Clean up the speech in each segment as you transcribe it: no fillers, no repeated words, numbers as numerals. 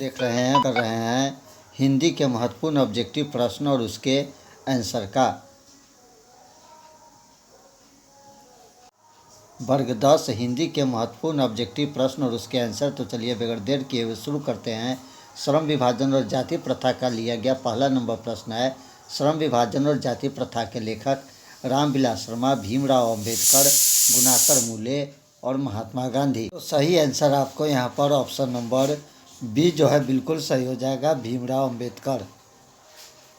देख रहे हैं कर रहे हैं हिंदी के महत्वपूर्ण ऑब्जेक्टिव प्रश्न और उसके आंसर का। वर्ग 10 हिंदी के महत्वपूर्ण ऑब्जेक्टिव प्रश्न और उसके आंसर। तो चलिए बगैर देर किए हुए शुरू करते हैं। श्रम विभाजन और जाति प्रथा का लिया गया पहला नंबर प्रश्न है। श्रम विभाजन और जाति प्रथा के लेखक रामविलास शर्मा, भीमराव अंबेडकर, गुणाकर मूले और महात्मा गांधी। तो सही आंसर आपको यहाँ पर ऑप्शन नंबर बी जो है बिल्कुल सही हो जाएगा, भीमराव अंबेडकर।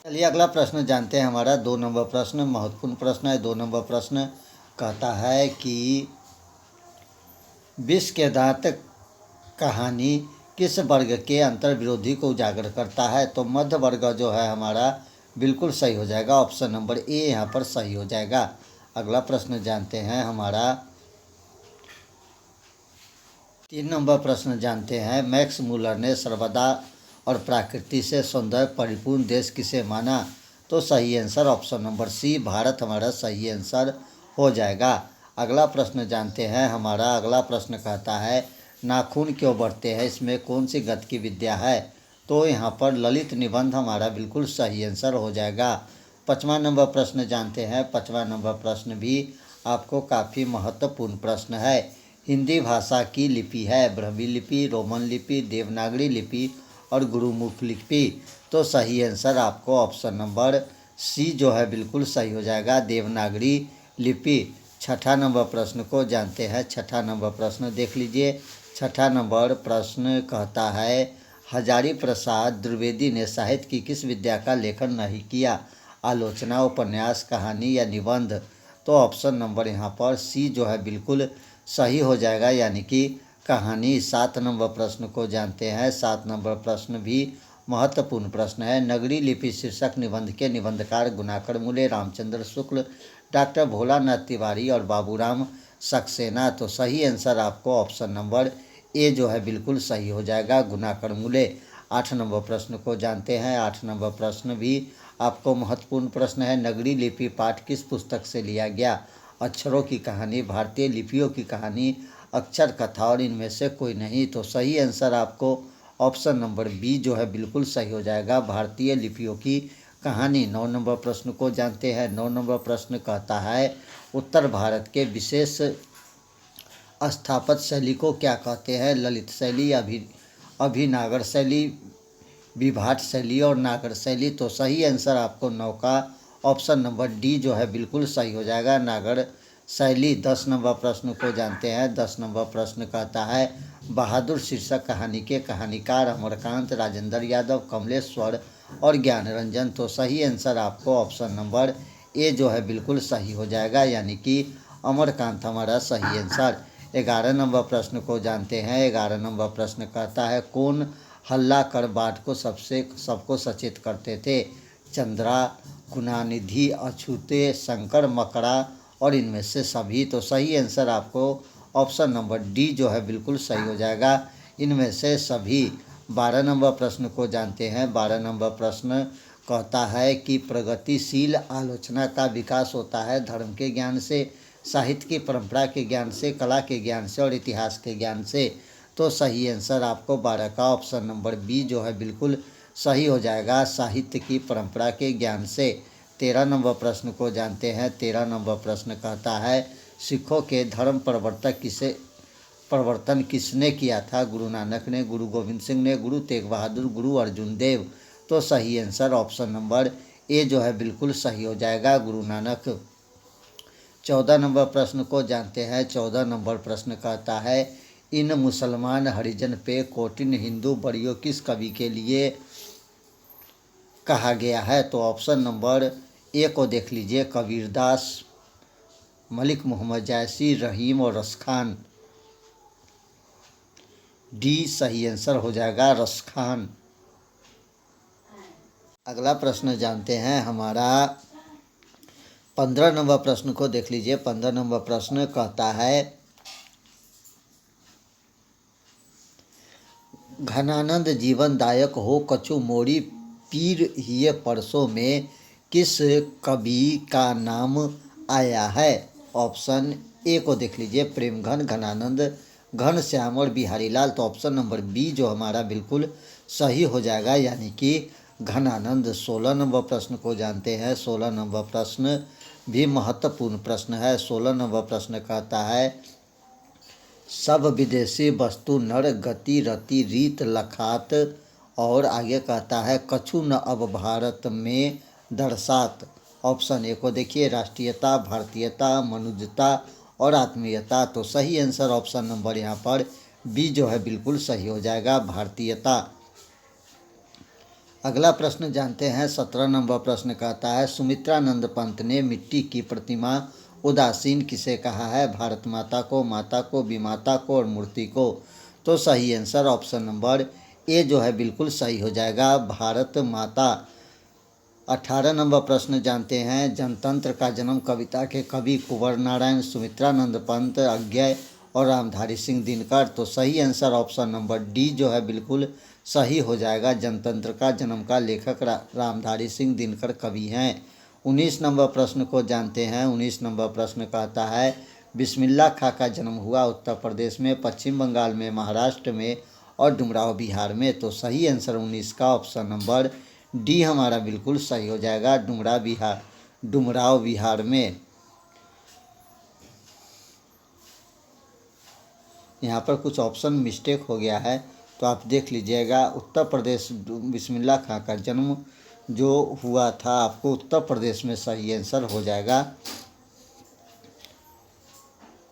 चलिए अगला प्रश्न जानते हैं। हमारा 2 नंबर प्रश्न महत्वपूर्ण प्रश्न है। 2 नंबर प्रश्न कहता है कि विष के दांत कहानी किस वर्ग के अंतर्विरोधी को उजागर करता है। तो मध्य वर्ग जो है हमारा बिल्कुल सही हो जाएगा, ऑप्शन नंबर ए यहाँ पर सही हो जाएगा। अगला प्रश्न जानते हैं। हमारा 3 नंबर प्रश्न जानते हैं। मैक्स मूलर ने सर्वदा और प्रकृति से सौंदर्य परिपूर्ण देश किसे माना। तो सही आंसर ऑप्शन नंबर सी, भारत हमारा सही आंसर हो जाएगा। अगला प्रश्न जानते हैं। हमारा अगला प्रश्न कहता है नाखून क्यों बढ़ते हैं, इसमें कौन सी गति की विद्या है। तो यहाँ पर ललित निबंध हमारा बिल्कुल सही आंसर हो जाएगा। 5वां नंबर प्रश्न जानते हैं। 5वां नंबर प्रश्न भी आपको काफ़ी महत्वपूर्ण प्रश्न है। हिंदी भाषा की लिपि है ब्राह्मी लिपि, रोमन लिपि, देवनागरी लिपि और गुरुमुख लिपि। तो सही आंसर आपको ऑप्शन नंबर सी जो है बिल्कुल सही हो जाएगा, देवनागरी लिपि। 6ठा नंबर प्रश्न को जानते हैं। 6ठा नंबर प्रश्न देख लीजिए। 6ठा नंबर प्रश्न कहता है हजारी प्रसाद द्विवेदी ने साहित्य की किस विद्या का लेखन नहीं किया। आलोचना, उपन्यास, कहानी या निबंध। तो ऑप्शन नंबर यहाँ पर सी जो है बिल्कुल सही हो जाएगा, यानी कि कहानी। 7 नंबर प्रश्न को जानते हैं। 7 नंबर प्रश्न भी महत्वपूर्ण प्रश्न है। नगरी लिपि शीर्षक निबंध के निबंधकार गुणाकर मूले, रामचंद्र शुक्ल, डॉक्टर भोलानाथ तिवारी और बाबूराम सक्सेना। तो सही आंसर आपको ऑप्शन नंबर ए जो है बिल्कुल सही हो जाएगा, गुणाकर मूले। 8 नंबर प्रश्न को जानते हैं। 8 नंबर प्रश्न भी आपको महत्वपूर्ण प्रश्न है। नगरी लिपि पाठ किस पुस्तक से लिया गया। अक्षरों की कहानी, भारतीय लिपियों की कहानी, अक्षर कथा और इनमें से कोई नहीं। तो सही आंसर आपको ऑप्शन नंबर बी जो है बिल्कुल सही हो जाएगा, भारतीय लिपियों की कहानी। 9 नंबर प्रश्न को जानते हैं। 9 नंबर प्रश्न कहता है उत्तर भारत के विशेष स्थापत्य शैली को क्या कहते हैं। ललित शैली, अभिनागर शैली, विभाट शैली और नागर शैली। तो सही आंसर आपको 9 का ऑप्शन नंबर डी जो है बिल्कुल सही हो जाएगा, नागर शैली। 10 नंबर प्रश्न को जानते हैं। 10 नंबर प्रश्न कहता है बहादुर शीर्षक कहानी के कहानीकार अमरकांत, राजेंद्र यादव, कमलेश्वर और ज्ञान रंजन। तो सही आंसर आपको ऑप्शन नंबर ए जो है बिल्कुल सही हो जाएगा, यानी कि अमरकांत हमारा सही आंसर। 11 नंबर प्रश्न को जानते हैं। 11 नंबर प्रश्न कहता है कौन हल्ला कर बाट को सबको सचेत करते थे। चंद्रा, कुणानिधि, अछूते, शंकर, मकड़ा और इनमें से सभी। तो सही आंसर आपको ऑप्शन नंबर डी जो है बिल्कुल सही हो जाएगा, इनमें से सभी। 12 नंबर प्रश्न को जानते हैं। 12 नंबर प्रश्न कहता है कि प्रगतिशील आलोचना का विकास होता है धर्म के ज्ञान से, साहित्य की परंपरा के ज्ञान से, कला के ज्ञान से और इतिहास के ज्ञान से। तो सही आंसर आपको 12 का ऑप्शन नंबर बी जो है बिल्कुल सही हो जाएगा, साहित्य की परंपरा के ज्ञान से। 13 नंबर प्रश्न को जानते हैं। 13 नंबर प्रश्न कहता है सिखों के धर्म परिवर्तन किसने किया था। गुरु नानक ने, गुरु गोविंद सिंह ने, गुरु तेग बहादुर, गुरु अर्जुन देव। तो सही आंसर ऑप्शन नंबर ए जो है बिल्कुल सही हो जाएगा, गुरु नानक। 14 नंबर प्रश्न को जानते हैं। 14 नंबर प्रश्न कहता है इन मुसलमान हरिजन पे कोटिन हिंदू बड़ियों किस कवि के लिए कहा गया है। तो ऑप्शन नंबर ए को देख लीजिए, कबीरदास, मलिक मोहम्मद जायसी, रहीम और रसखान। डी सही आंसर हो जाएगा, रसखान। अगला प्रश्न जानते हैं। हमारा 15 नंबर प्रश्न को देख लीजिए। 15 नंबर प्रश्न कहता है घनानंद जीवनदायक हो कछु मोरी पीर हिये परसों में किस कवि का नाम आया है। ऑप्शन ए को देख लीजिए, प्रेमघन, घनानंद घनश्याम और बिहारी लाल। तो ऑप्शन नंबर बी जो हमारा बिल्कुल सही हो जाएगा, यानी कि घनानंद। 16 नंबर प्रश्न को जानते हैं। 16 नंबर प्रश्न भी महत्वपूर्ण प्रश्न है। 16 नंबर प्रश्न कहता है, सब विदेशी वस्तु नर गति रति रीत लखात, और आगे कहता है कछु न अब भारत में दर्शात। ऑप्शन ए को देखिए, राष्ट्रीयता, भारतीयता, मनुजता और आत्मीयता। तो सही आंसर ऑप्शन नंबर यहाँ पर बी जो है बिल्कुल सही हो जाएगा, भारतीयता। अगला प्रश्न जानते हैं। 17 नंबर प्रश्न कहता है, सुमित्रानंद पंत ने मिट्टी की प्रतिमा उदासीन किसे कहा है? भारत माता को, विमाता को और मूर्ति को। तो सही आंसर ऑप्शन नंबर ए जो है बिल्कुल सही हो जाएगा, भारत माता। 18 नंबर प्रश्न जानते हैं। जनतंत्र का जन्म कविता के कवि कुंवर नारायण, सुमित्रानंद पंत, अज्ञय और रामधारी सिंह दिनकर। तो सही आंसर ऑप्शन नंबर डी जो है बिल्कुल सही हो जाएगा, जनतंत्र का जन्म का लेखक रामधारी सिंह दिनकर कवि हैं। 19 नंबर प्रश्न को जानते हैं। 19 नंबर प्रश्न कहता है, बिस्मिल्लाह खां का जन्म हुआ उत्तर प्रदेश में, पश्चिम बंगाल में, महाराष्ट्र में और डुमराव बिहार में। तो सही आंसर 19 का ऑप्शन नंबर डी हमारा बिल्कुल सही हो जाएगा, डुमराव बिहार में। यहाँ पर कुछ ऑप्शन मिस्टेक हो गया है, तो आप देख लीजिएगा। उत्तर प्रदेश, बिस्मिल्लाह खां का जन्म जो हुआ था आपको उत्तर प्रदेश में, सही आंसर हो जाएगा।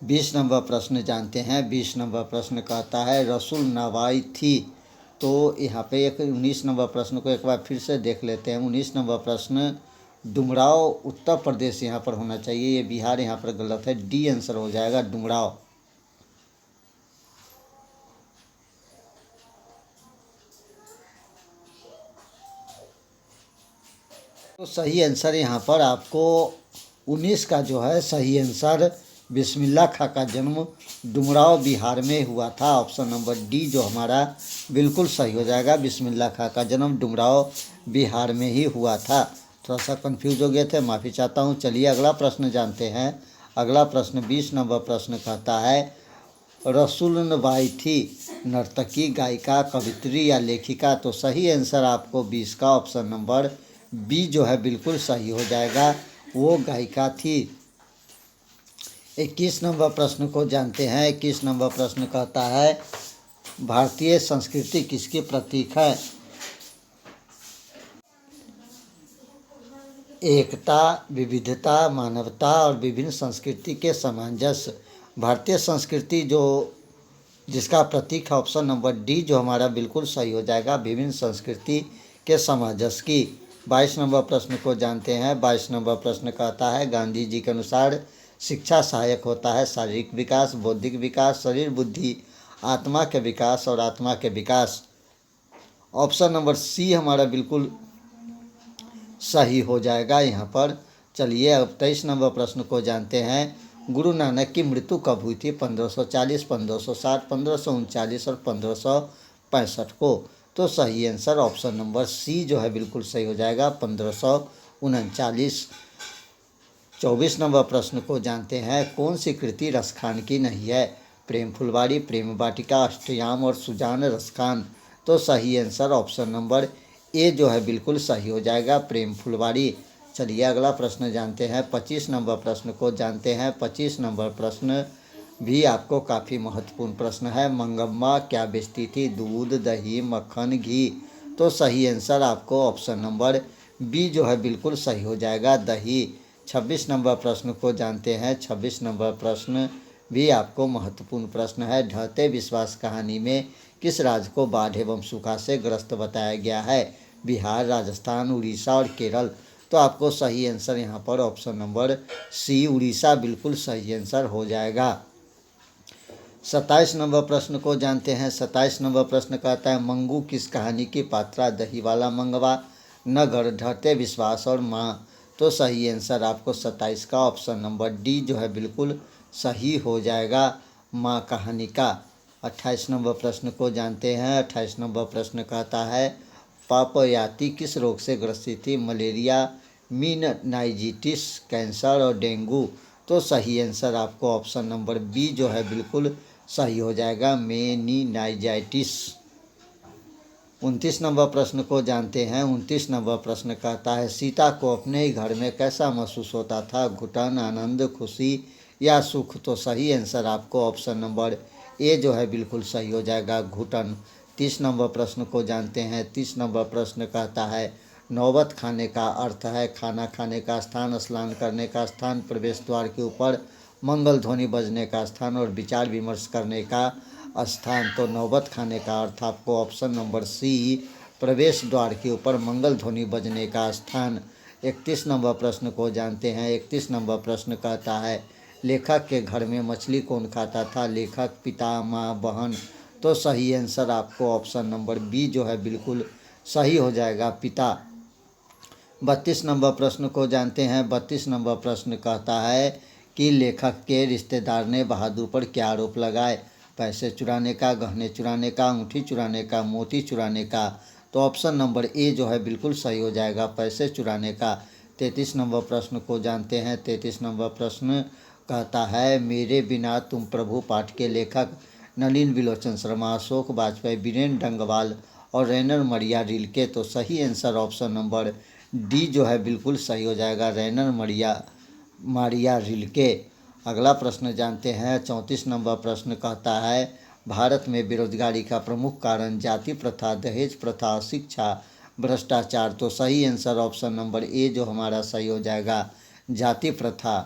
20 नंबर प्रश्न जानते हैं। 20 नंबर प्रश्न कहता है, रसूल नवाई थी। तो यहाँ पे एक 19 नंबर प्रश्न को एक बार फिर से देख लेते हैं। 19 नंबर प्रश्न, डुमराव उत्तर प्रदेश यहाँ पर होना चाहिए, ये बिहार यहाँ पर गलत है, डी आंसर हो जाएगा, डुमराव। तो सही आंसर यहाँ पर आपको 19 का जो है सही आंसर, बिस्मिल्लाह खां का जन्म डुमराव बिहार में हुआ था। ऑप्शन नंबर डी जो हमारा बिल्कुल सही हो जाएगा, बिस्मिल्लाह खां का जन्म डुमराव बिहार में ही हुआ था। थोड़ा सा कंफ्यूज हो गए थे, माफ़ी चाहता हूँ। चलिए अगला प्रश्न जानते हैं। अगला प्रश्न 20 नंबर प्रश्न कहता है, रसूलनबाई थी नर्तकी, गायिका, कवित्री या लेखिका? तो सही आंसर आपको 20 का ऑप्शन नंबर बी जो है बिल्कुल सही हो जाएगा, वो गायिका थी। 21 नंबर प्रश्न को जानते हैं। 21 नंबर प्रश्न कहता है, भारतीय संस्कृति किसकी प्रतीक है? एकता, विविधता, मानवता और विभिन्न संस्कृति के सामंजस्य। भारतीय संस्कृति जो जिसका प्रतीक है ऑप्शन नंबर डी जो हमारा बिल्कुल सही हो जाएगा, विभिन्न संस्कृति के सामंजस्य की। 22 नंबर प्रश्न को जानते हैं। 22 नंबर प्रश्न कहता है, गांधी जी के अनुसार शिक्षा सहायक होता है शारीरिक विकास, बौद्धिक विकास, शरीर बुद्धि, आत्मा के विकास और आत्मा के विकास। ऑप्शन नंबर सी हमारा बिल्कुल सही हो जाएगा यहाँ पर। चलिए अब 23 नंबर प्रश्न को जानते हैं। गुरु नानक की मृत्यु कब हुई थी? 1540, 1560, 1539 और 1565 को। तो सही आंसर ऑप्शन नंबर सी जो है बिल्कुल सही हो जाएगा, 1539। 24 नंबर प्रश्न को जानते हैं। कौन सी कृति रसखान की नहीं है? प्रेम फुलवाड़ी, प्रेम वाटिका, अष्टयाम और सुजान रसखान। तो सही आंसर ऑप्शन नंबर ए जो है बिल्कुल सही हो जाएगा, प्रेम फुलवाड़ी। चलिए अगला प्रश्न जानते हैं। 25 नंबर प्रश्न को जानते हैं। 25 नंबर प्रश्न भी आपको काफ़ी महत्वपूर्ण प्रश्न है। मंगम्मा क्या बेचती थी? दूध, दही, मक्खन, घी। तो सही आंसर आपको ऑप्शन नंबर बी जो है बिल्कुल सही हो जाएगा, दही। 26 नंबर प्रश्न को जानते हैं। 26 नंबर प्रश्न भी आपको महत्वपूर्ण प्रश्न है। ढहते विश्वास कहानी में किस राज्य को बाढ़ एवं सूखा से ग्रस्त बताया गया है? बिहार, राजस्थान, उड़ीसा और केरल। तो आपको सही आंसर यहाँ पर ऑप्शन नंबर सी, उड़ीसा बिल्कुल सही आंसर हो जाएगा। 27 नंबर प्रश्न को जानते हैं। 27 नंबर प्रश्न कहता है, मंगू किस कहानी की पात्रा? दही वाला मंगवा, नगर, ढहते विश्वास और माँ। तो सही आंसर आपको 27 का ऑप्शन नंबर डी जो है बिल्कुल सही हो जाएगा, माँ कहानी का। 28 नंबर प्रश्न को जानते हैं। 28 नंबर प्रश्न कहता है, पापयाती किस रोग से ग्रसित थी? मलेरिया, मीनिंजाइटिस, कैंसर और डेंगू। तो सही आंसर आपको ऑप्शन नंबर बी जो है बिल्कुल सही हो जाएगा मेनिनाइजाइटिस। 29 नंबर प्रश्न को जानते हैं। 29 नंबर प्रश्न कहता है सीता को अपने ही घर में कैसा महसूस होता था, घुटन, आनंद, खुशी या सुख। तो सही आंसर आपको ऑप्शन नंबर ए जो है बिल्कुल सही हो जाएगा, घुटन। 30 नंबर प्रश्न को जानते हैं। 30 नंबर प्रश्न कहता है नौबत खाने का अर्थ है खाना खाने का स्थान, स्नान करने का स्थान, प्रवेश द्वार के ऊपर मंगल ध्वनि बजने का स्थान और विचार विमर्श करने का स्थान। तो नौबत खाने का अर्थ आपको ऑप्शन नंबर सी प्रवेश द्वार के ऊपर मंगल ध्वनि बजने का स्थान। 31 नंबर प्रश्न को जानते हैं। 31 नंबर प्रश्न कहता है लेखक के घर में मछली कौन खाता था, लेखक, पिता, माँ, बहन। तो सही आंसर आपको ऑप्शन नंबर बी जो है बिल्कुल सही हो जाएगा, पिता। 32 नंबर प्रश्न को जानते हैं। 32 नंबर प्रश्न कहता है कि लेखक के रिश्तेदार ने बहादुर पर क्या आरोप लगाए, पैसे चुराने का, गहने चुराने का, अंगूठी चुराने का, मोती चुराने का। तो ऑप्शन नंबर ए जो है बिल्कुल सही हो जाएगा, पैसे चुराने का। 33 नंबर प्रश्न को जानते हैं। 33 नंबर प्रश्न कहता है मेरे बिना तुम प्रभु पाठ के लेखक नलिन विलोचन शर्मा, अशोक वाजपेयी, बीरेन डंगवाल और रैनर मरिया रिल्के। तो सही आंसर ऑप्शन नंबर डी जो है बिल्कुल सही हो जाएगा, रैनर मारिया रिल्के। अगला प्रश्न जानते हैं। 34 नंबर प्रश्न कहता है भारत में बेरोजगारी का प्रमुख कारण जाति प्रथा, दहेज प्रथा, शिक्षा, भ्रष्टाचार। तो सही आंसर ऑप्शन नंबर ए जो हमारा सही हो जाएगा, जाति प्रथा।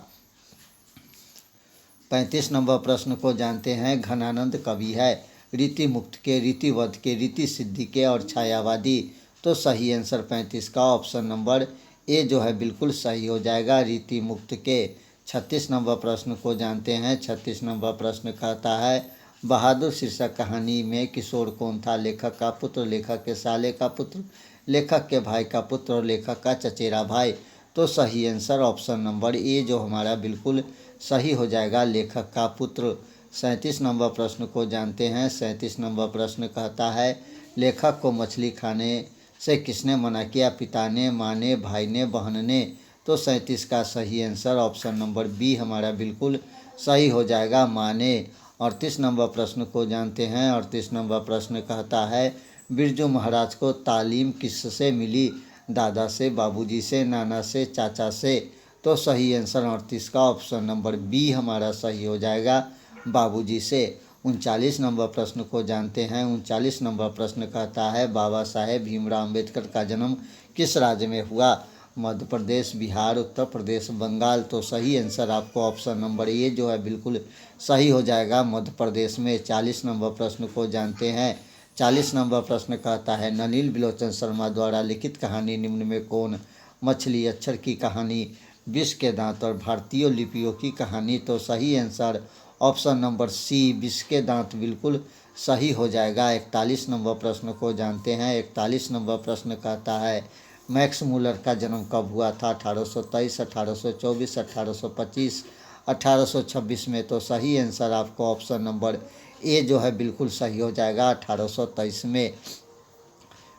35 नंबर प्रश्न को जानते हैं। घनानंद कवि है रीति मुक्त के, रीतिवद्ध के, रीति सिद्धि के और छायावादी। तो सही आंसर 35 का ऑप्शन नंबर ए जो है बिल्कुल सही हो जाएगा, रीति मुक्त के। 36 नंबर प्रश्न को जानते हैं। 36 नंबर प्रश्न कहता है बहादुर शीर्षक कहानी में किशोर कौन था, लेखक का पुत्र, लेखक के साले का पुत्र, लेखक के भाई का पुत्र और लेखक का चचेरा भाई। तो सही आंसर ऑप्शन नंबर ए जो हमारा बिल्कुल सही हो जाएगा, लेखक का पुत्र। 37 नंबर प्रश्न को जानते हैं। 37 नंबर प्रश्न कहता है लेखक को मछली खाने से किसने मना किया, पिता ने, माँ ने, भाई ने, बहन ने। तो 37 का सही आंसर ऑप्शन नंबर बी हमारा बिल्कुल सही हो जाएगा, माँ ने। 38 नंबर प्रश्न को जानते हैं। 38 नंबर प्रश्न कहता है बिरजू महाराज को तालीम किससे मिली, दादा से, बाबूजी से, नाना से, चाचा से। तो सही आंसर 38 का ऑप्शन नंबर बी हमारा सही हो जाएगा, बाबूजी से। 39 नंबर प्रश्न को जानते हैं। 39 नंबर प्रश्न कहता है बाबा साहेब भीमराव अम्बेडकर का जन्म किस राज्य में हुआ, मध्य प्रदेश, बिहार, उत्तर प्रदेश, बंगाल। तो सही आंसर आपको ऑप्शन नंबर ए जो है बिल्कुल सही हो जाएगा, मध्य प्रदेश में। 40 नंबर प्रश्न को जानते हैं। 40 नंबर प्रश्न कहता है नलिन विलोचन शर्मा द्वारा लिखित कहानी निम्न में कौन, मछली, अक्षर की कहानी, विष के दांत और भारतीय लिपियों की कहानी। तो सही आंसर ऑप्शन नंबर सी विष के दांत बिल्कुल सही हो जाएगा। 41 नंबर प्रश्न को जानते हैं। 41 नंबर प्रश्न कहता है मैक्स मूलर का जन्म कब हुआ था, 1823, 1824, 1825, 1826 में। तो सही आंसर आपको ऑप्शन नंबर ए जो है बिल्कुल सही हो जाएगा, 1823 में।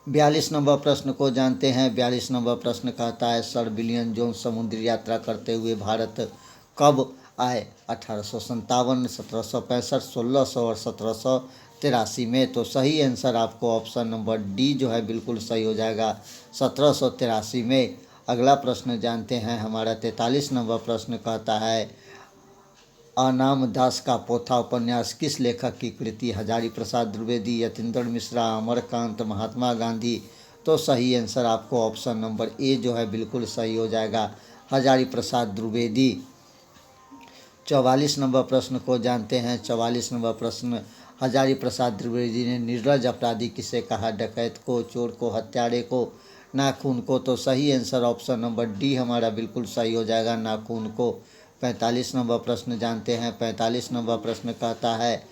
42 नंबर प्रश्न को जानते हैं। 42 नंबर प्रश्न कहता है सर विलियम जोन्स समुद्री यात्रा करते हुए भारत कब आए, 1857, 1765, 1600 और 1783 में। तो सही आंसर आपको ऑप्शन नंबर डी जो है बिल्कुल सही हो जाएगा, 1783 में। अगला प्रश्न जानते हैं हमारा 43 नंबर प्रश्न कहता है अनाम दास का पोथा उपन्यास किस लेखक की कृति, हजारी प्रसाद द्विवेदी, यतीन्द्र मिश्रा, अमरकांत, महात्मा गांधी। तो सही आंसर आपको ऑप्शन नंबर ए जो है बिल्कुल सही हो जाएगा, हजारी प्रसाद द्विवेदी। 44 नंबर प्रश्न को जानते हैं। 44 नंबर प्रश्न हजारी प्रसाद द्विवेदी ने निर्लज अपराधी किसे कहा, डकैत को, चोर को, हत्यारे को, नाखून को। तो सही आंसर ऑप्शन नंबर डी हमारा बिल्कुल सही हो जाएगा, नाखून को। 45 नंबर प्रश्न जानते हैं। 45 नंबर प्रश्न कहता है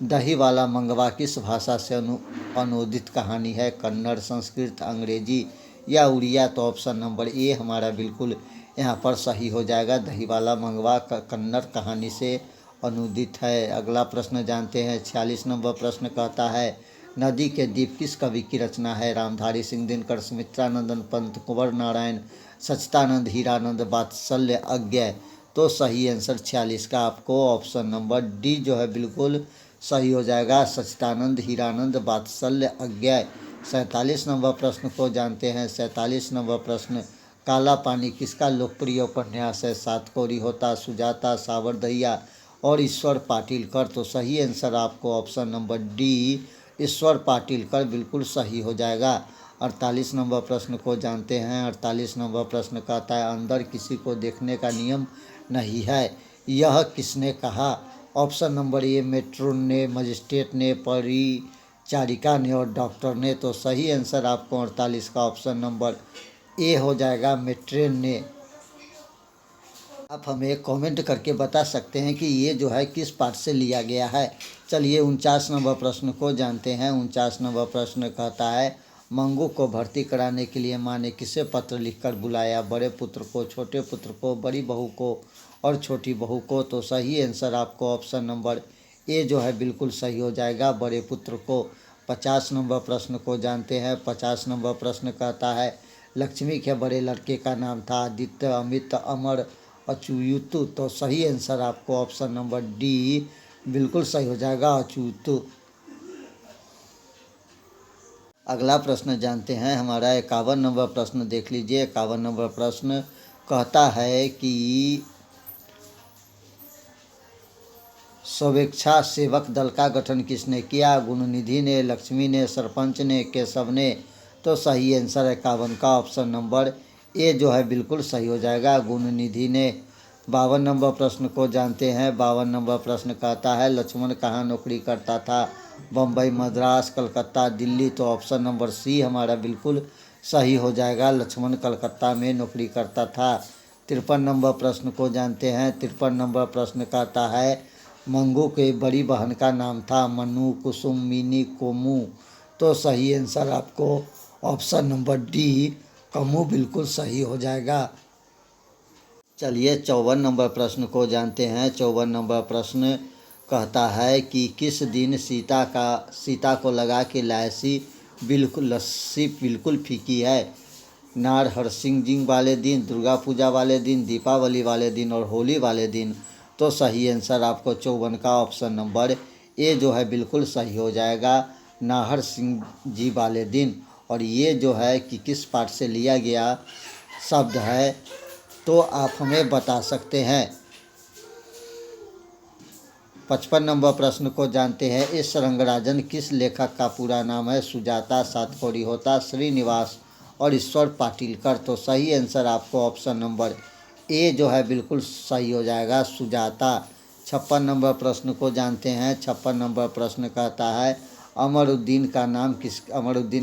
दही वाला मंगवा किस भाषा से अनुदित कहानी है, कन्नड़, संस्कृत, अंग्रेजी या उड़िया। तो ऑप्शन नंबर ए हमारा बिल्कुल यहाँ पर सही हो जाएगा, दही वाला मंगवा कन्नड़ कहानी से अनुदित है। अगला प्रश्न जानते हैं। 46 नंबर प्रश्न कहता है नदी के द्वीप किस कवि की रचना है, रामधारी सिंह दिनकर, सुमित्रानंदन पंत, कुंवर नारायण, सच्चिदानंद, हीरानंद, वात्सल्य अज्ञय। तो सही आंसर 46 का आपको ऑप्शन नंबर डी जो है बिल्कुल सही हो जाएगा सच्चिदानंद, हीरानंद, वात्सल्य, अज्ञेय। 47 नंबर प्रश्न को जानते हैं। 47 नंबर प्रश्न, काला पानी किसका लोकप्रिय उपन्यास है? सातकोरी होता, सुजाता, सावरदहिया और ईश्वर पाटिलकर। तो सही आंसर आपको ऑप्शन नंबर डी, ईश्वर पाटिलकर बिल्कुल सही हो जाएगा। 48 नंबर प्रश्न को जानते हैं। 48 नंबर प्रश्न कहता है, अंदर किसी को देखने का नियम नहीं है, यह किसने कहा? ऑप्शन नंबर ए, मेट्रोन ने, मजिस्ट्रेट ने, परिचारिका ने और डॉक्टर ने। तो सही आंसर आपको 48 का ऑप्शन नंबर ए हो जाएगा, मेट्रेन ने। आप हमें कमेंट करके बता सकते हैं कि ये जो है किस पाठ से लिया गया है। चलिए 49 नंबर प्रश्न को जानते हैं। 49 नंबर प्रश्न कहता है, मंगू को भर्ती कराने के लिए माँ ने किसे पत्र लिखकर बुलाया? बड़े पुत्र को, छोटे पुत्र को, बड़ी बहू को और छोटी बहू को। तो सही आंसर आपको ऑप्शन नंबर ए जो है बिल्कुल सही हो जाएगा, बड़े पुत्र को। 50 नंबर प्रश्न को जानते हैं। 50 नंबर प्रश्न कहता है, लक्ष्मी के बड़े लड़के का नाम था? आदित्य, अमित, अमर, अच्युत। तो सही आंसर आपको ऑप्शन नंबर डी बिल्कुल सही हो जाएगा, अच्युत। अगला प्रश्न जानते हैं। हमारा 51 नंबर प्रश्न देख लीजिए। 51 नंबर प्रश्न कहता है कि स्वेच्छा सेवक दल का गठन किसने किया? गुणनिधि ने, लक्ष्मी ने, सरपंच ने, केशव ने। तो सही आंसर 51 का ऑप्शन नंबर ए जो है बिल्कुल सही हो जाएगा, गुणनिधि ने। 52 नंबर प्रश्न को जानते हैं। 52 नंबर प्रश्न कहता है, लक्ष्मण कहाँ नौकरी करता था? बम्बई, मद्रास, कलकत्ता, दिल्ली। तो ऑप्शन नंबर सी हमारा बिल्कुल सही हो जाएगा, लक्ष्मण कलकत्ता में नौकरी करता था। 53 नंबर प्रश्न को जानते हैं। 53 नंबर प्रश्न कहता है, मंगू के बड़ी बहन का नाम था? मनु, कुसुम, मीनी, कोमू। तो सही आंसर आपको ऑप्शन नंबर डी, कमू बिल्कुल सही हो जाएगा। चलिए 54 नंबर प्रश्न को जानते हैं। 54 नंबर प्रश्न कहता है कि किस दिन सीता को लगा कि लस्सी बिल्कुल फीकी है? नारहरसिंह वाले दिन, दुर्गा पूजा वाले दिन, दीपावली वाले दिन और होली वाले दिन। तो सही आंसर आपको 54 का ऑप्शन नंबर ए जो है बिल्कुल सही हो जाएगा, नाहर सिंह जी वाले दिन। और ये जो है कि किस पाठ से लिया गया शब्द है, तो आप हमें बता सकते हैं। 55 नंबर प्रश्न को जानते हैं। इस रंगराजन किस लेखक का पूरा नाम है? सुजाता, सातकोरी होता, श्रीनिवास और ईश्वर पाटिलकर। तो सही आंसर आपको ऑप्शन नंबर ए जो है बिल्कुल सही हो जाएगा, सुजाता। 56 नंबर प्रश्न को जानते हैं। 56 नंबर प्रश्न कहता है, अमरुद्दीन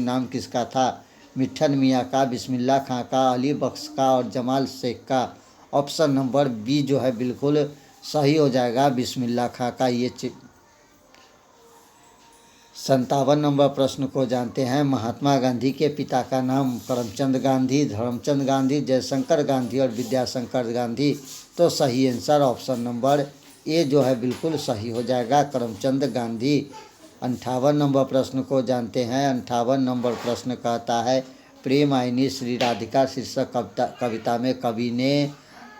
नाम किसका था? मिठन मियाँ का, बिस्मिल्लाह खां का, अली बख्श का और जमाल शेख का। ऑप्शन नंबर बी जो है बिल्कुल सही हो जाएगा, बिस्मिल्लाह खां का। ये 57 नंबर प्रश्न को जानते हैं। महात्मा गांधी के पिता का नाम? करमचंद गांधी, धर्मचंद गांधी, जयशंकर गांधी और विद्याशंकर गांधी। तो सही आंसर ऑप्शन नंबर ए जो है बिल्कुल सही हो जाएगा, करमचंद गांधी। 58 नंबर प्रश्न को जानते हैं। 58 नंबर प्रश्न कहता है, प्रेम आईनी श्री राधिका शीर्षक कविता में कवि ने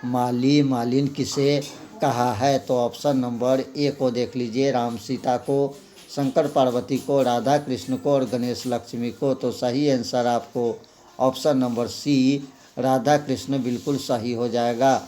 मालिन किसे कहा है? तो ऑप्शन नंबर ए को देख लीजिए, राम सीता को, शंकर पार्वती को, राधा कृष्ण को और गणेश लक्ष्मी को। तो सही आंसर आपको option number C, Radha Krishna बिल्कुल सही हो जाएगा।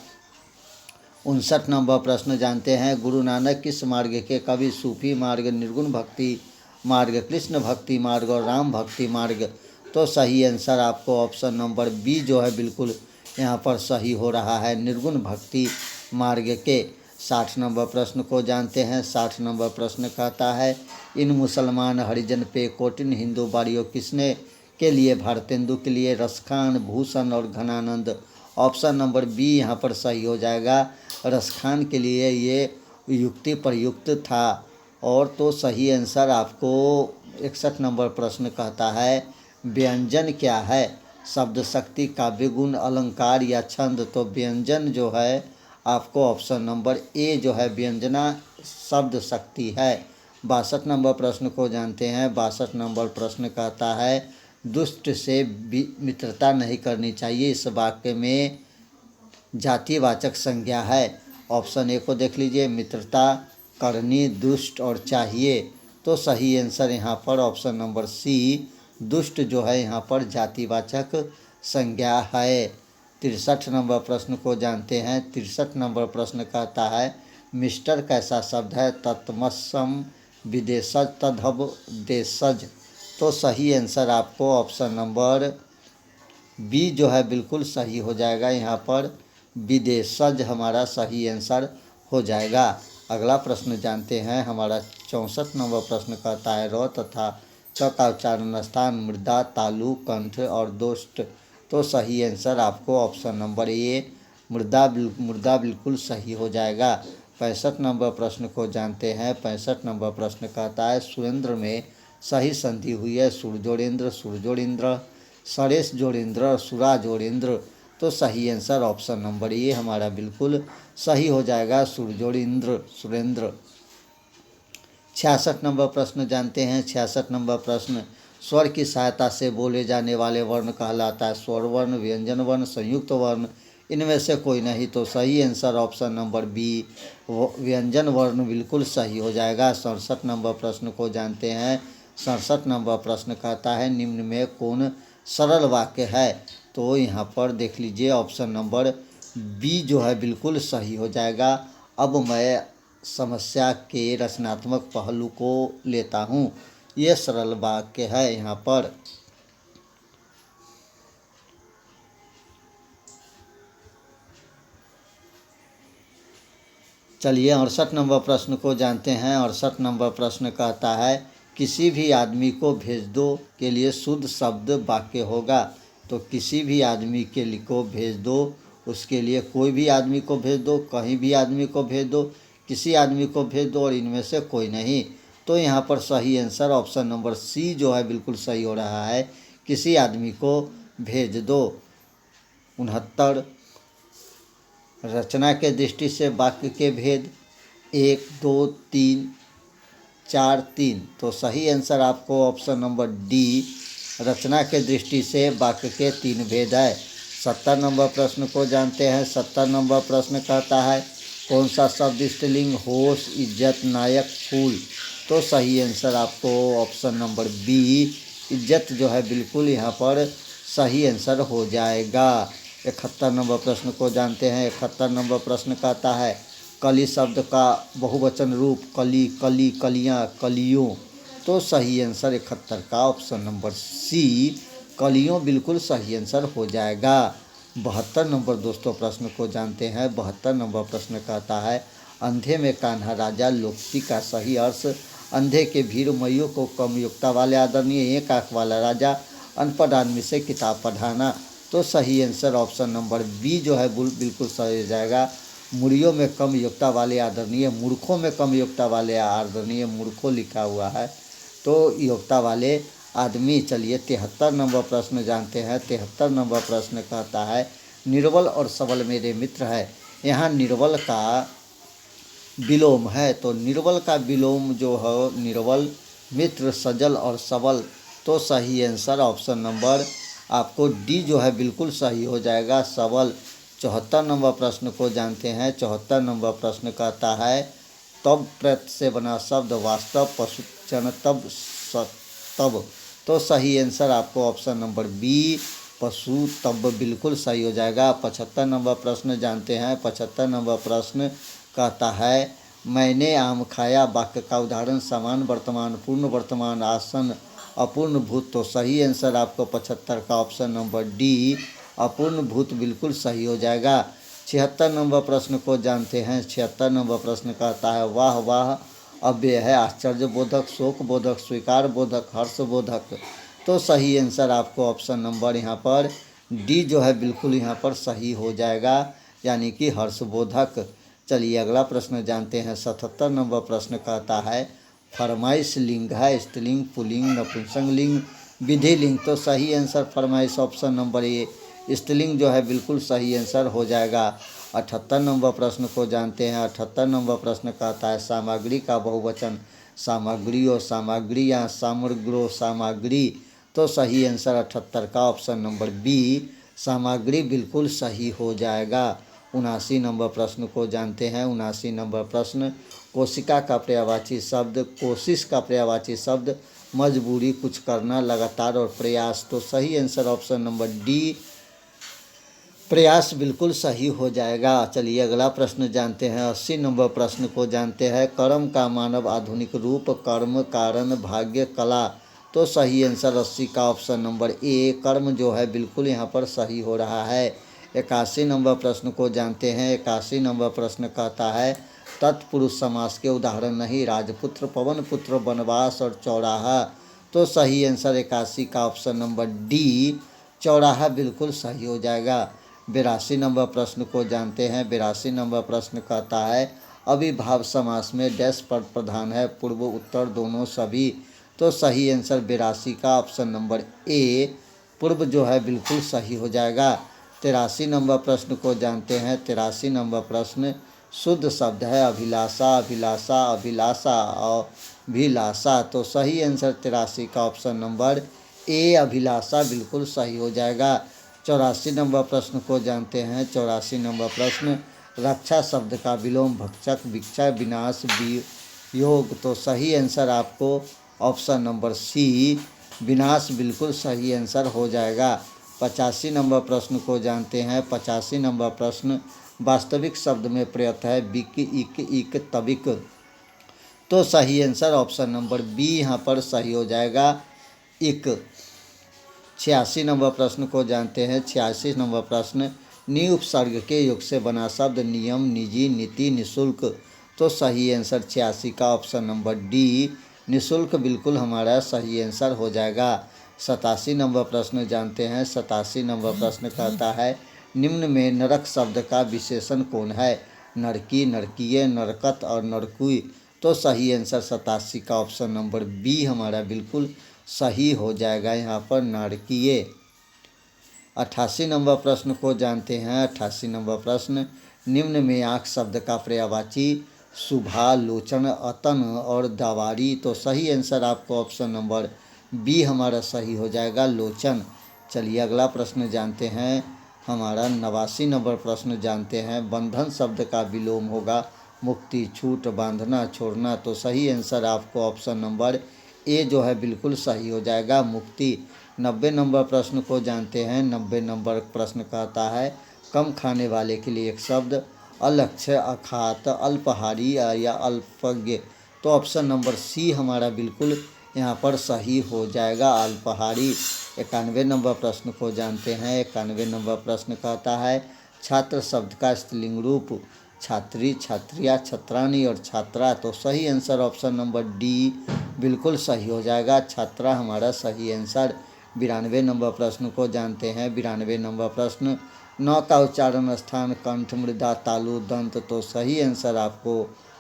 59 नंबर प्रश्न जानते हैं। गुरु नानक किस मार्ग के कवि? सूफी मार्ग, निर्गुण भक्ति मार्ग, कृष्ण भक्ति मार्ग और राम भक्ति मार्ग। तो सही आंसर आपको ऑप्शन नंबर बी जो है बिल्कुल यहाँ पर सही हो रहा है, निर्गुण भक्ति मार्ग के। 60 नंबर प्रश्न को जानते हैं। 60 नंबर प्रश्न कहता है, इन मुसलमान हरिजन पे कोटिन हिंदू बाड़ियों किसने के लिए? भारतेंदु के लिए, रसखान, भूषण और घनानंद। ऑप्शन नंबर बी यहाँ पर सही हो जाएगा, रसखान के लिए ये युक्ति प्रयुक्त था। और तो सही आंसर आपको 61 नंबर प्रश्न कहता है, व्यंजन क्या है? शब्द शक्ति, काव्य गुण, अलंकार या छंद। तो व्यंजन जो है आपको ऑप्शन नंबर ए जो है व्यंजना शब्द शक्ति है। 62 नंबर प्रश्न को जानते हैं। 62 नंबर प्रश्न कहता है, दुष्ट से मित्रता नहीं करनी चाहिए, इस वाक्य में जातिवाचक संज्ञा है। ऑप्शन ए को देख लीजिए, मित्रता, करनी, दुष्ट और चाहिए। तो सही आंसर यहाँ पर ऑप्शन नंबर सी, दुष्ट जो है यहाँ पर जातिवाचक संज्ञा है। 63 नंबर प्रश्न को जानते हैं। 63 नंबर प्रश्न कहता है मिस्टर कैसा शब्द है? तत्मसम विदेशज तदभ देशज। तो सही आंसर आपको ऑप्शन नंबर बी जो है बिल्कुल सही हो जाएगा। यहाँ पर विदेशज हमारा सही आंसर हो जाएगा। अगला प्रश्न जानते हैं। हमारा 64 नंबर प्रश्न कहता है र तथा च का उच्चारण स्थान मृदा, तालु, कंठ और दोष्ट। तो सही आंसर आपको ऑप्शन नंबर ए मृदा बिल्कुल सही हो जाएगा। 65 नंबर प्रश्न को जानते हैं। 65 नंबर प्रश्न कहता है सुरेंद्र में सही संधि हुई है सुरजोड़ेंद्र, सुरजोड़ेंद्र, सरेश जोड़ेंद्र, सुरा जोड़ेंद्र। तो सही आंसर ऑप्शन नंबर ए हमारा बिल्कुल सही हो जाएगा, सुरजोड़ेंद्र, सुरेंद्र। 66 नंबर प्रश्न जानते हैं। 66 नंबर प्रश्न स्वर की सहायता से बोले जाने वाले वर्ण कहलाता है स्वर वर्ण, व्यंजन वर्ण, संयुक्त वर्ण। इनमें से कोई नहीं। तो सही आंसर ऑप्शन नंबर बी व्यंजन वर्ण बिल्कुल सही हो जाएगा। 67 नंबर प्रश्न को जानते हैं। 67 नंबर प्रश्न कहता है निम्न में कौन सरल वाक्य है? तो यहाँ पर देख लीजिए ऑप्शन नंबर बी जो है बिल्कुल सही हो जाएगा। अब मैं समस्या के रचनात्मक पहलू को लेता हूँ। ये सरल वाक्य है। यहाँ पर चलिए 68 नंबर प्रश्न को जानते हैं। 68 नंबर प्रश्न कहता है किसी भी आदमी को भेज दो के लिए शुद्ध शब्द वाक्य होगा। तो किसी भी आदमी के लिए को भेज दो, उसके लिए कोई भी आदमी को भेज दो, कहीं भी आदमी को भेज दो, किसी आदमी को भेज दो और इनमें से कोई नहीं। तो यहाँ पर सही आंसर ऑप्शन नंबर सी जो है बिल्कुल सही हो रहा है, किसी आदमी को भेज दो। 69 रचना के दृष्टि से वाक्य के भेद 1, 2, 3, 4, 3। तो सही आंसर आपको ऑप्शन नंबर डी रचना के दृष्टि से वाक्य के 3 भेद है। 70 नंबर प्रश्न को जानते हैं। 70 नंबर प्रश्न कहता है कौन सा शब्द स्त्रीलिंग होश, इज्जत, नायक, फूल। तो सही आंसर आपको ऑप्शन नंबर बी इज्जत जो है बिल्कुल यहाँ पर सही आंसर हो जाएगा। 71 नंबर प्रश्न को जानते हैं। 71 नंबर प्रश्न कहता है कली शब्द का बहुवचन रूप कली, कली, कलियाँ, कलियों। तो सही आंसर 71 का ऑप्शन नंबर सी कलियों बिल्कुल सही आंसर हो जाएगा। 72 नंबर दोस्तों प्रश्न को जानते हैं। 72 नंबर प्रश्न कहता है अंधे में कान्हा राजा, लोकती का सही अर्थ अंधे के भीड़ मइयों को कम योग्यता वाले आदरणीय, एक आँख वाला राजा, अनपढ़ आदमी से किताब पढ़ाना। तो सही आंसर ऑप्शन नंबर बी जो है बिल्कुल सही हो जाएगा। मूढ़ियों में कम योग्यता वाले आदरणीय, मूर्खों में कम योग्यता वाले आदरणीय, मूर्खों लिखा हुआ है तो योग्यता वाले आदमी। चलिए 73 नंबर प्रश्न जानते हैं। 73 नंबर प्रश्न कहता है निर्बल और सबल मेरे मित्र है। यहाँ निर्बल का विलोम है। तो निर्बल का विलोम जो है निर्बल, मित्र, सजल और सबल। तो सही आंसर ऑप्शन नंबर आपको डी जो है बिल्कुल सही हो जाएगा, सबल। 74 नंबर प्रश्न को जानते हैं। 74 नंबर प्रश्न कहता है तब प्रत्यय से बना शब्द वास्तव, पशुचन, तब, तब। तो सही आंसर आपको ऑप्शन नंबर बी पशु तब बिल्कुल सही हो जाएगा। 75 नंबर प्रश्न जानते हैं। 75 नंबर प्रश्न कहता है मैंने आम खाया। वाक्य का उदाहरण समान, वर्तमान, पूर्ण वर्तमान, आसन, अपूर्ण भूत। तो सही आंसर आपको 75 का ऑप्शन नंबर डी अपूर्ण भूत बिल्कुल सही हो जाएगा। 76 नंबर प्रश्न को जानते हैं। 76 नंबर प्रश्न कहता है वाह वाह अव्यय है, आश्चर्य बोधक, शोक बोधक, स्वीकार बोधक, हर्ष बोधक। तो सही आंसर आपको ऑप्शन नंबर यहाँ पर डी जो है बिल्कुल यहाँ पर सही हो जाएगा, यानी कि हर्ष बोधक। चलिए अगला प्रश्न जानते हैं। 77 नंबर प्रश्न कहता है फरमाइश लिंग है, स्त्रीलिंग, पुल्लिंग, नपुंसक लिंग, विधि लिंग। तो सही आंसर फरमाइश ऑप्शन नंबर ए स्त्रीलिंग जो है बिल्कुल सही आंसर हो जाएगा। 78 नंबर प्रश्न को जानते हैं। 78 नंबर प्रश्न कहता है सामग्री का बहुवचन सामग्रियों, सामग्रियाँ, सामग्रो, सामग्री। तो सही आंसर 78 का ऑप्शन नंबर बी सामग्री बिल्कुल सही हो जाएगा। 79 नंबर प्रश्न को जानते हैं। 79 नंबर प्रश्न, कोशिका का पर्यायवाची शब्द, कोशिश का पर्यायवाची शब्द मजबूरी, कुछ करना, लगातार और प्रयास। तो सही आंसर ऑप्शन नंबर डी, प्रयास बिल्कुल सही हो जाएगा। चलिए अगला प्रश्न जानते हैं। 80 नंबर प्रश्न को जानते हैं। कर्म का मानव आधुनिक रूप, कर्म, कारण, भाग्य, कला। तो सही आंसर 80 का ऑप्शन नंबर ए, कर्म जो है बिल्कुल यहाँ पर सही हो रहा है। 81 नंबर प्रश्न को जानते हैं। 81 नंबर प्रश्न कहता है, तत्पुरुष समास के उदाहरण नहीं, राजपुत्र, पवन पुत्र, वनवास और चौराहा। तो सही आंसर 81 का ऑप्शन नंबर डी, चौराहा बिल्कुल सही हो जाएगा। 82 नंबर प्रश्न को जानते हैं। 82 नंबर प्रश्न कहता है, अविभाव समास में डैश पद प्रधान है, पूर्व, उत्तर, दोनों, सभी। तो सही आंसर 82 का ऑप्शन नंबर ए, पूर्व जो है बिल्कुल सही हो जाएगा। 83 नंबर प्रश्न को जानते हैं। 83 नंबर प्रश्न, शुद्ध शब्द है अभिलाषा, अभिलाषा, अभिलाषा और अभिलाषा। तो सही आंसर 83 का ऑप्शन नंबर ए, अभिलाषा बिल्कुल सही हो जाएगा। 84 नंबर प्रश्न को जानते हैं। 84 नंबर प्रश्न, रक्षा शब्द का विलोम भक्षक, विक्षय, विनाश, वियोग। तो सही आंसर आपको ऑप्शन नंबर सी, विनाश बिल्कुल सही आंसर हो जाएगा। 85 नंबर प्रश्न को जानते हैं। 85 नंबर प्रश्न, वास्तविक शब्द में प्रयत है, बिक, इक, इक, तबिक। तो सही आंसर ऑप्शन नंबर बी यहाँ पर सही हो जाएगा, इक। 86 नंबर प्रश्न को जानते हैं। 86 नंबर प्रश्न, नि उपसर्ग के योग से बना शब्द, नियम, निजी, नीति, निःशुल्क। तो सही आंसर 86 का ऑप्शन नंबर डी, निःशुल्क बिल्कुल हमारा सही आंसर हो जाएगा। 87 नंबर प्रश्न जानते हैं। 87 नंबर प्रश्न कहता है, निम्न में नरक शब्द का विशेषण कौन है, नरकी, नरकीय, नरकत और नरकुई। तो सही आंसर 87 का ऑप्शन नंबर बी हमारा बिल्कुल सही हो जाएगा, यहाँ पर नारकीय। 88 नंबर प्रश्न को जानते हैं। 88 नंबर प्रश्न, निम्न में आँख शब्द का पर्यायवाची शुभा, लोचन, अतन और दवारी। तो सही आंसर आपको ऑप्शन नंबर बी हमारा सही हो जाएगा, लोचन। चलिए अगला प्रश्न जानते हैं। हमारा 89 नंबर प्रश्न जानते हैं। बंधन शब्द का विलोम होगा मुक्ति, छूट, बांधना, छोड़ना। तो सही आंसर आपको ऑप्शन नंबर ए जो है बिल्कुल सही हो जाएगा, मुक्ति। 90 नंबर प्रश्न को जानते हैं। 90 नंबर प्रश्न कहता है, कम खाने वाले के लिए एक शब्द, अलक्ष्य, अखात, अल्पहारी या अल्पज्ञ। तो ऑप्शन नंबर सी हमारा बिल्कुल यहाँ पर सही हो जाएगा, अल्पहारी। 91 नंबर प्रश्न को जानते हैं। 91 नंबर प्रश्न कहता है, छात्र शब्द का स्त्रीलिंग रूप, छात्री, छात्रिया, छात्रानी और छात्रा। तो सही आंसर ऑप्शन नंबर डी बिल्कुल सही हो जाएगा, छात्रा हमारा सही आंसर। 92 नंबर प्रश्न को जानते हैं। 92 नंबर प्रश्न, न का उच्चारण स्थान, कंठ, मृदा, तालु, दंत। तो सही आंसर आपको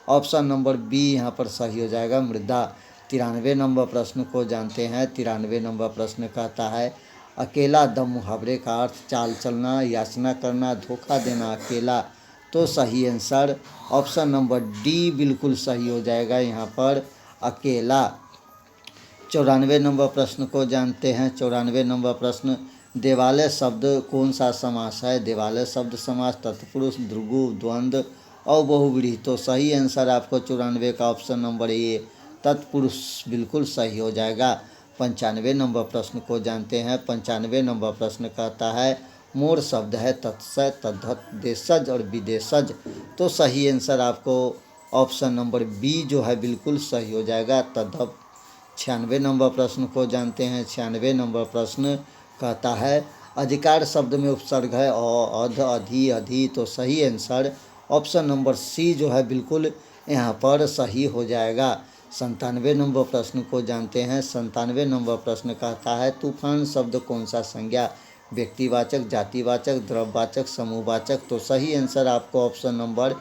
ऑप्शन नंबर बी यहाँ पर सही हो जाएगा, मृदा। 93 नंबर प्रश्न को जानते हैं। 93 नंबर प्रश्न कहता है, अकेला दम मुहावरे का अर्थ, चाल चलना, याचना करना, धोखा देना, अकेला। तो सही आंसर ऑप्शन नंबर डी बिल्कुल सही हो जाएगा, यहाँ पर अकेला। 94 नंबर प्रश्न को जानते हैं। 94 नंबर प्रश्न, देवालय शब्द कौन सा समास है, देवालय शब्द समास, तत्पुरुष, द्विगु, द्वंद्व और बहुव्रीहि। तो सही आंसर आपको 94 का ऑप्शन नंबर ए, तत्पुरुष बिल्कुल सही हो जाएगा। 95 नंबर प्रश्न को जानते हैं। 95 नंबर प्रश्न कहता है, मोर शब्द है तत्सय, तद्धत, देशज और विदेशज। तो सही आंसर आपको ऑप्शन नंबर बी जो है बिल्कुल सही हो जाएगा, तद्धत। 96 नंबर प्रश्न को जानते हैं। 96 नंबर प्रश्न कहता है, अधिकार शब्द में उपसर्ग है अध, अधि, अधि। तो सही आंसर ऑप्शन नंबर सी जो है बिल्कुल यहाँ पर सही हो जाएगा। 97 नंबर प्रश्न को जानते हैं। 97 नंबर प्रश्न कहता है, तूफान शब्द कौन सा संज्ञा, व्यक्तिवाचक, जातिवाचक, द्रव्यवाचक, समूहवाचक। तो सही आंसर आपको ऑप्शन नंबर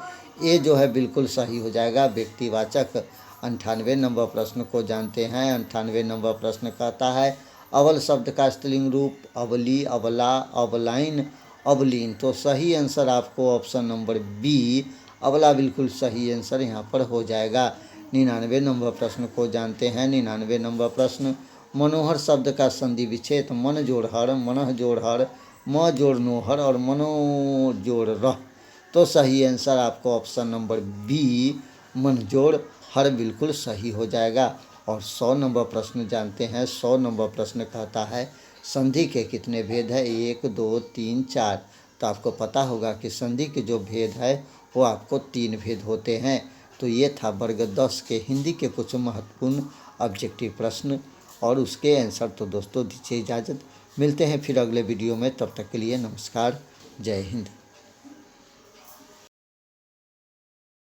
ए जो है बिल्कुल सही हो जाएगा, व्यक्तिवाचक। 98 नंबर प्रश्न को जानते हैं। 98 नंबर प्रश्न कहता है, अवल शब्द का स्त्रीलिंग रूप, अवली, अवला, अवलाइन, अवलीन। तो सही आंसर आपको ऑप्शन नंबर बी, अवला बिल्कुल सही आंसर यहाँ पर हो जाएगा। 99 नंबर प्रश्न को जानते हैं। 99 नंबर प्रश्न, मनोहर शब्द का संधि विच्छेद, मन जोड़ हर, मनः जोड़ हर, म जोड़ नोहर और मनो जोड़ रह। तो सही आंसर आपको ऑप्शन नंबर बी मनजोड़ हर बिल्कुल सही हो जाएगा। और 100 नंबर प्रश्न जानते हैं। 100 नंबर प्रश्न कहता है संधि के कितने भेद है? 1, 2, 3, 4। तो आपको पता होगा कि संधि के जो भेद है वो आपको 3 भेद होते हैं। तो ये था वर्ग 10 के हिंदी के कुछ महत्वपूर्ण ऑब्जेक्टिव प्रश्न और उसके आंसर। तो दोस्तों दीजिए इजाज़त, मिलते हैं फिर अगले वीडियो में। तब तक के लिए नमस्कार, जय हिंद।